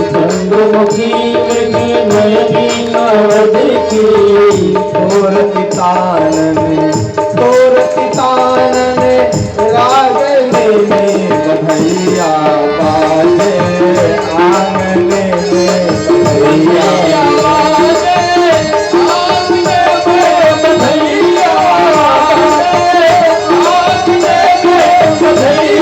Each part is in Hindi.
चंद्रमुखी नयनी नवद की तोर पितानन रागने में बधैया बाजे आंगने में बधैया बाजे आंगने में बधैया आंगने में बधैया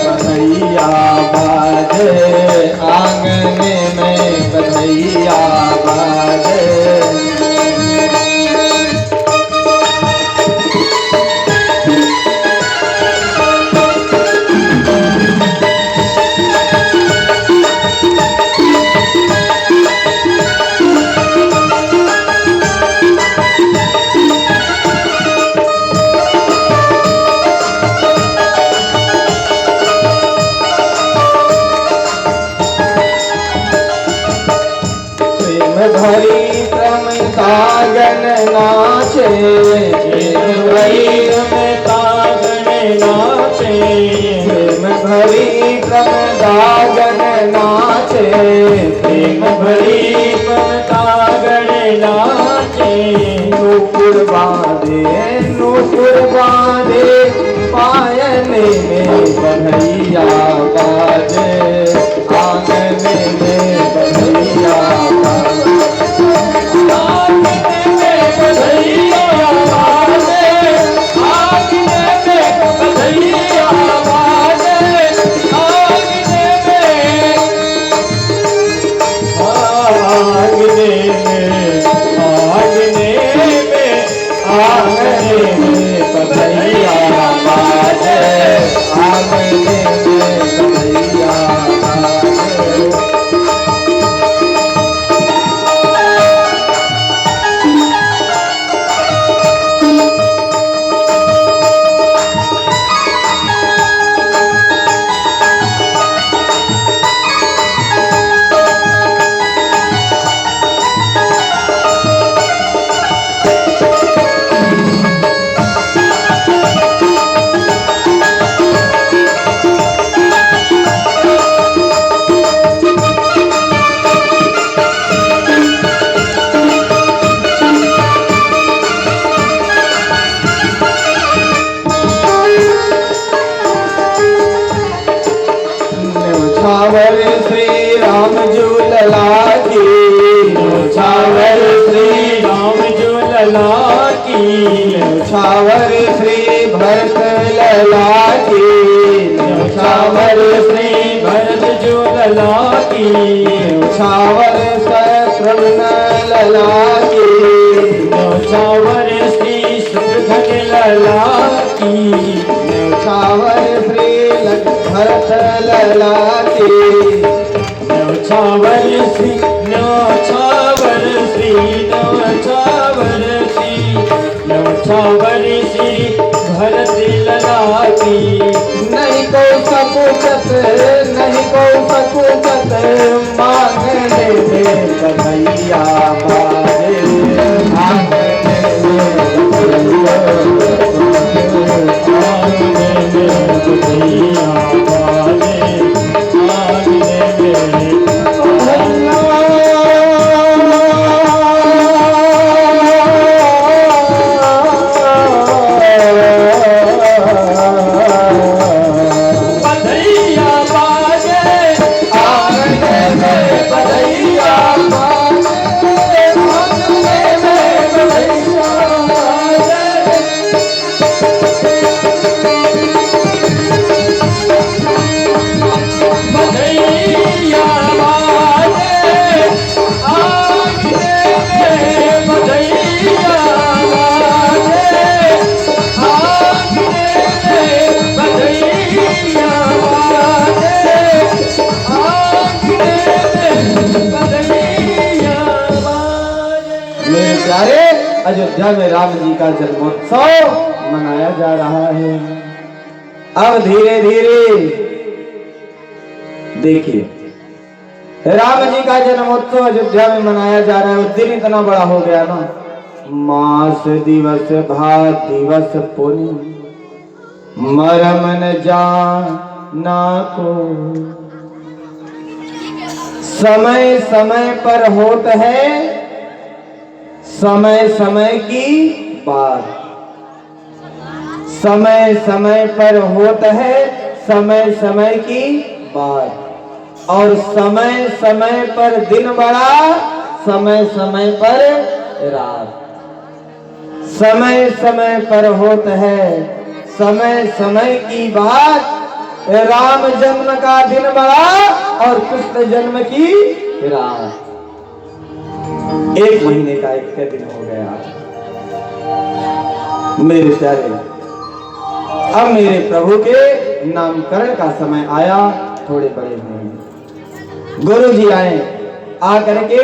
बधैया बाजे आंगने में बधैया बाजे। भरी प्रमतागन नाचे भरी प्रमतागन नाचे भरी प्रमतागन नाचे प्रेम भरी प्रमतागन नाचे नूपुर बांधे पायने में बधैया बाजे आंगने में बधैया बाजे न्यौछावर श्री राम झूलला की न्यौछावर श्री राम झूलला की न्यौछावर श्री भरत लला की न्यौछावर श्री भरत झूलला की न्यौछावर शत्रुघ्न लला की न्यौछावर श्री शत्रुघ्न लला की न्यौछावर श्री भरत लला की न्यौछावर श्री न्यौछावर श्री न्यौछावर श्री न्यौछावर श्री भरत लला की नहीं को सकुचत मांगने में बधैया बाजे आंगने में बधैया अयोध्या में राम जी का जन्मोत्सव मनाया जा रहा है। अब धीरे धीरे देखिए राम जी का जन्मोत्सव अयोध्या में मनाया जा रहा है। उस दिन इतना बड़ा हो गया ना, मास दिवस भात दिवस पुनि मरम न जाना को। समय समय पर होत है समय समय की बात। समय समय पर होत है समय समय की बात। और समय समय पर दिन बड़ा समय समय पर रात। समय समय पर होत है समय समय की बात। राम जन्म का दिन बड़ा और कृष्ण जन्म की रात। 1 महीने का 1 दिन हो गया मेरे प्यारे। अब मेरे प्रभु के नामकरण का समय आया। थोड़े बड़े हैं गुरु जी आए, आकर के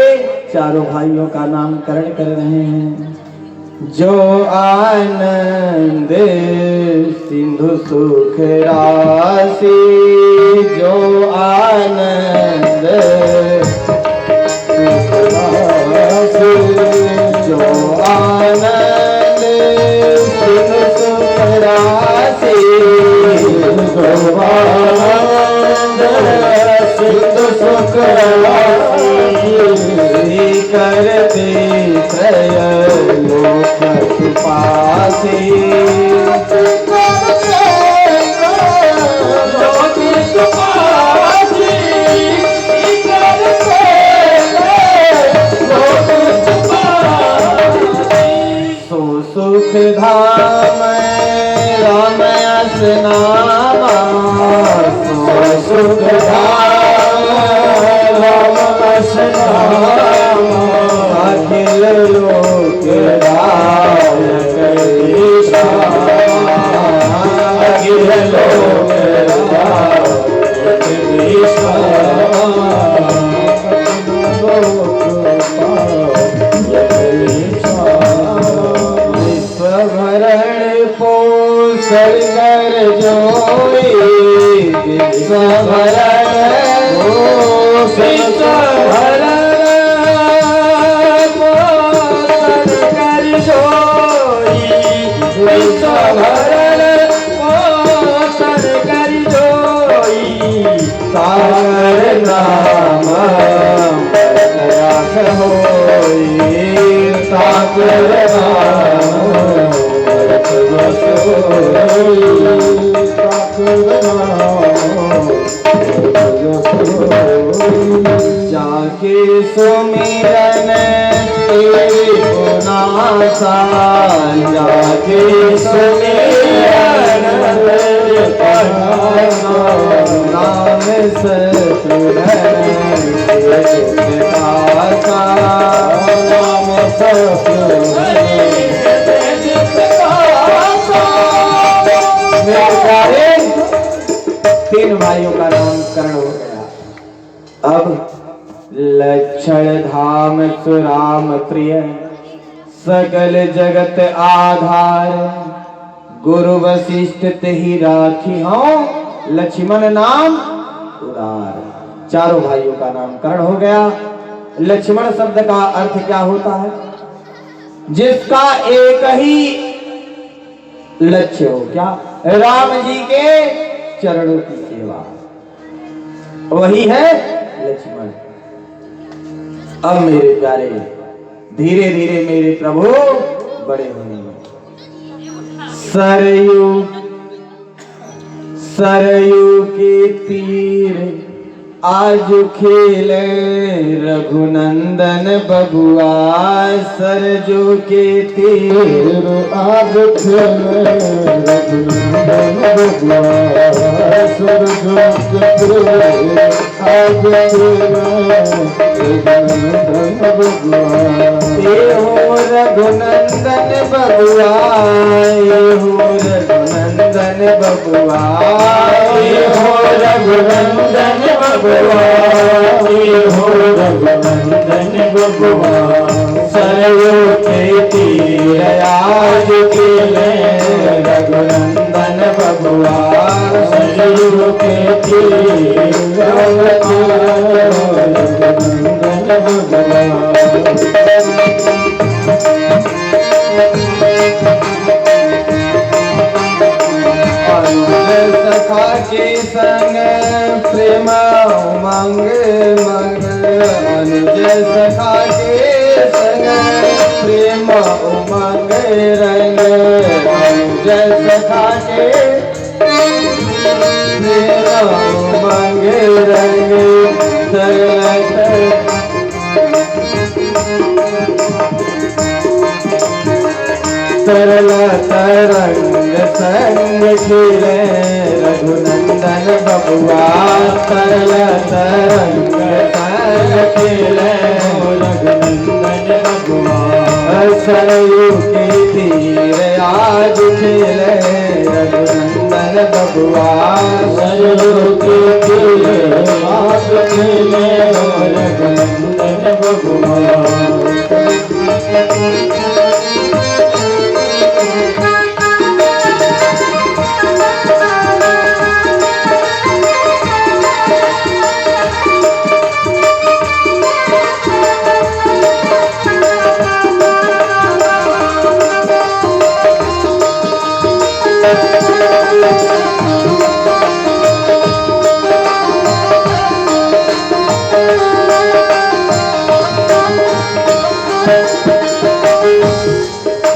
चारों भाइयों का नामकरण कर रहे हैं। जो आनंद सिंधु सुख राशि, जो आनंद सुख राशि, जो आनंद सिंधु सुख राशि, जो आनंद सिंधु सुख राशि करते लोक सुपासी। सो सुख धाम राम असनामा, सो सुख धाम राम असनामा। अखिल लोक रायक ईशा, अखिल लोक रायक ईशा। विश्वभरण पोषण कर जोई, विश्वभरण पोषण कर विश्वभरण पोषण कर जोई। सागर नाम राख होई, सागर नाम रस होई, सागर नाम जाके सुमिरन तेरे गुनासा, जाके सुमिरन तेरे गुनासा। नाम सतुरन तेरे दासा, नाम सतुरन तेरे दासा। मेरे प्यारे 3 भाइयों का नामकरण हो गया। अब लक्षण धाम सुराम प्रिय, सकल जगत आधार। गुरु वशिष्ठ तेहि राखी हों, लक्ष्मण नाम उदार। चारों भाइयों का नामकरण हो गया। लक्ष्मण शब्द का अर्थ क्या होता है? जिसका एक ही लक्ष्य हो, क्या? राम जी के चरणों की सेवा, वही है लक्ष्मण। अब मेरे प्यारे धीरे धीरे मेरे प्रभु बड़े होंगे। सरयू सरयू के तीर आज खेले रघुनंदन बबुआ। सरयू के तीर आज खेले रघुनंदन बबुआ। सरयू के तीर आज खेले रघुनंदन बबुआ। ये हो रघुनंदन बबुआ, ये हो रघुनंदन बबुआ, ये हो रघुनंदन बबुआ, ये हो रघुनंदन बबुआ। सरयू के तीर आज खेले रघुनंदन बबुआ। सरयू के तीर आज खेले रघुनंदन बबुआ। संग प्रेम उमंग मंग अनुज सखा के संग प्रेम उमंग रंग अनुज सखा के प्रेम उमंग रंग तरल तरंग संग खिले रघुनंदन बबुआ तरल तरंग संग खिले रघुनंदन बबुआ सरयू के तीर आज खिले रघुनंदन बबुआ सरयू के तीर आज खिले रघुनंदन बबुआ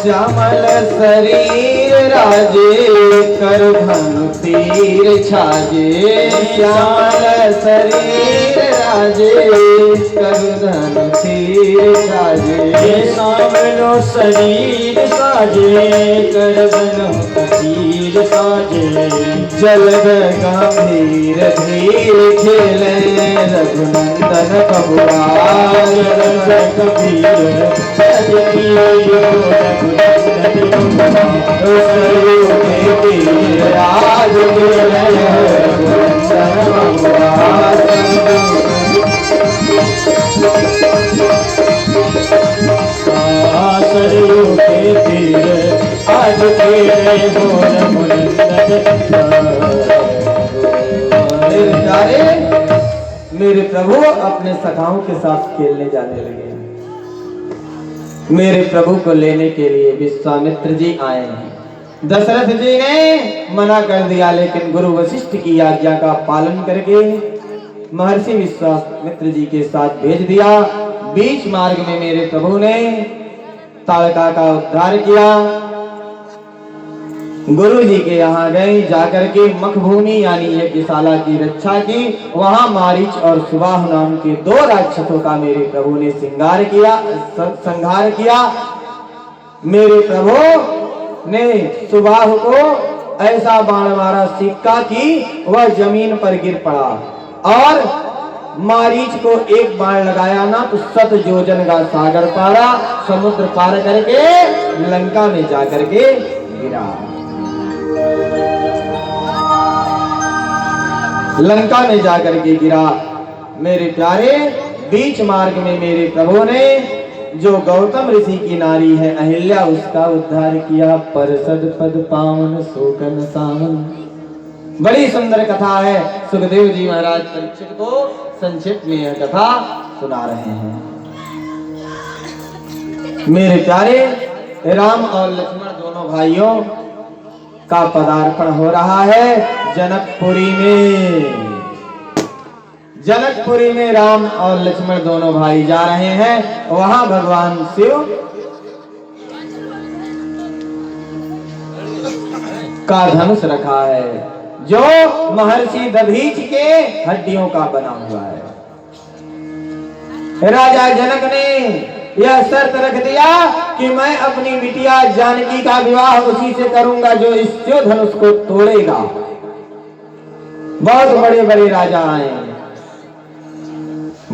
श्यामल शरीर राजे कर धनु तीर छाजे श्यामल शरीर राजे कर धनु तीर छाजे श्यामलो शरीर साजे कर धनु तीर साजे जलद गंभीर धीर खेले रघुनंदन बबुआ जलद गंभीर आज मेरे प्रभु अपने सखाओं के साथ खेलने जाने लगे। मेरे प्रभु को लेने के लिए विश्वामित्र जी आए हैं। दशरथ जी ने मना कर दिया, लेकिन गुरु वशिष्ठ की आज्ञा का पालन करके महर्षि विश्वामित्र जी के साथ भेज दिया। बीच मार्ग में मेरे प्रभु ने ताड़का का उद्धार किया। गुरु जी के यहाँ गए, जाकर के मखभूमि यानी यज्ञशाला की रक्षा की। वहां मारीच और सुबाह नाम के दो राक्षसों का मेरे प्रभु ने संहार किया। मेरे प्रभु ने सुबाह को ऐसा बाण मारा सिक्का की वह जमीन पर गिर पड़ा, और मारीच को एक बाण लगाया ना तो 7 योजन का सागर पारा समुद्र पार करके लंका में जाकर के गिरा। लंका में जाकर के गिरा। मेरे प्यारे, बीच मार्ग में मेरे प्रभु ने जो गौतम ऋषि की नारी है अहिल्या, उसका उद्धार किया। परसद पद पावन शोकन सावन। बड़ी सुंदर कथा है। सुखदेव जी महाराज परीक्षित को संक्षिप्त में यह कथा सुना रहे हैं। मेरे प्यारे, राम और लक्ष्मण दोनों भाइयों का पदार्पण हो रहा है जनकपुरी में। जनकपुरी में राम और लक्ष्मण दोनों भाई जा रहे हैं। वहां भगवान शिव का धनुष रखा है, जो महर्षि दधीच के हड्डियों का बना हुआ है। राजा जनक ने यह शर्त रख दिया कि मैं अपनी बिटिया जानकी का विवाह उसी से करूंगा जो इस शिव धनुष को तोड़ेगा। बहुत बड़े बड़े राजा आए।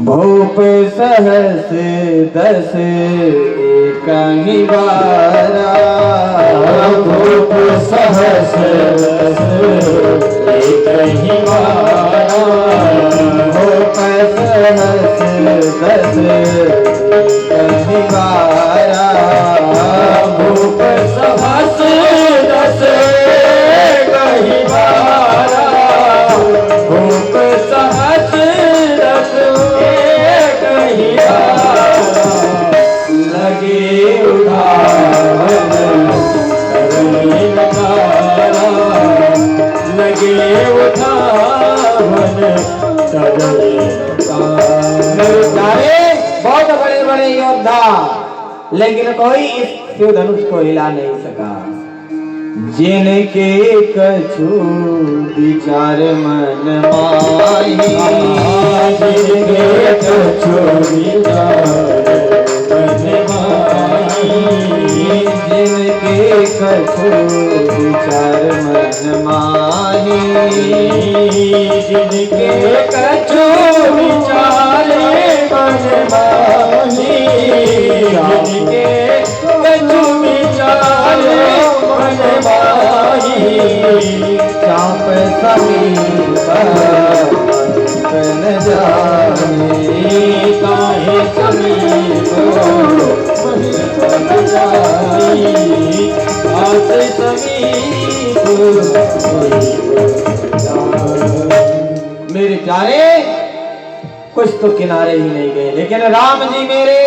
भूप सहस 10 एक बारा, भूप सहस 10 एक बारा, भूप सहस 10 एक बारा, भूप सहस 10 एक बारा, भूप सहस 10 लगे उठावन लगे उठा मेरे प्यारे बहुत बड़े बड़े योद्धा, लेकिन कोई इस शिव धनुष को हिला नहीं सका। जिनके कछु विचार मन माही, जिनके कछु विचार मन माही, जिनके कछु विचार मन माही, जिनके कछु विचार मन माही, जिनके कछु विचार मन माही, चाप समीप न जाने, काहे समीप न जाने, आस समीप। मेरे प्यारे कुछ तो किनारे ही नहीं गए, लेकिन राम जी मेरे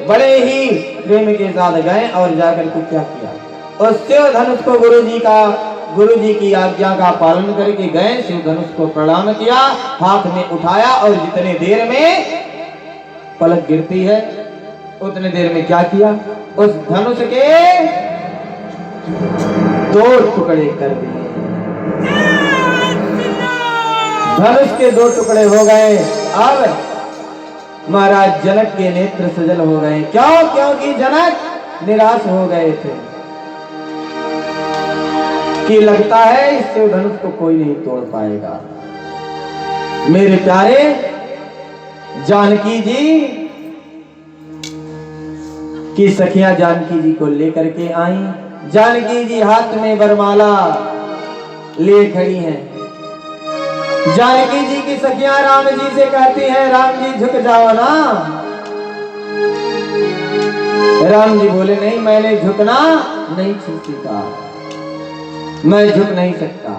बड़े ही प्रेम के साथ गए और जाकर के क्या किया, उस शिव धनुष को गुरु जी की आज्ञा का पालन करके गए, शिव धनुष को प्रणाम किया, हाथ में उठाया और जितने देर में पलक गिरती है उतने देर में क्या किया, उस धनुष के 2 टुकड़े कर दिए। धनुष के 2 टुकड़े हो गए। अब महाराज जनक के नेत्र सजल हो गए। क्यों? क्योंकि जनक निराश हो गए थे कि लगता है इस शिव धनुष को कोई नहीं तोड़ पाएगा। मेरे प्यारे जानकी जी की सखियां जानकी जी को लेकर के आई। जानकी जी हाथ में वरमाला ले खड़ी हैं। जानकी जी की सखियां राम जी से कहती हैं, राम जी झुक जाओ ना। राम जी बोले, नहीं, मैंने झुकना नहीं सीखा, मैं झुक नहीं सकता।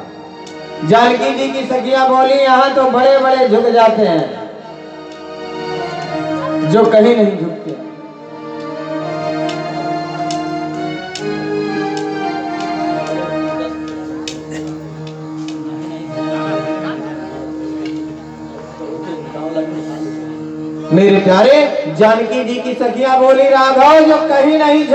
जानकी जी की सखियां बोली, यहां तो बड़े बड़े झुक जाते हैं, जो कहीं नहीं झुकते। मेरे प्यारे जानकी जी की सखियां बोली, राघव जो कहीं नहीं झुक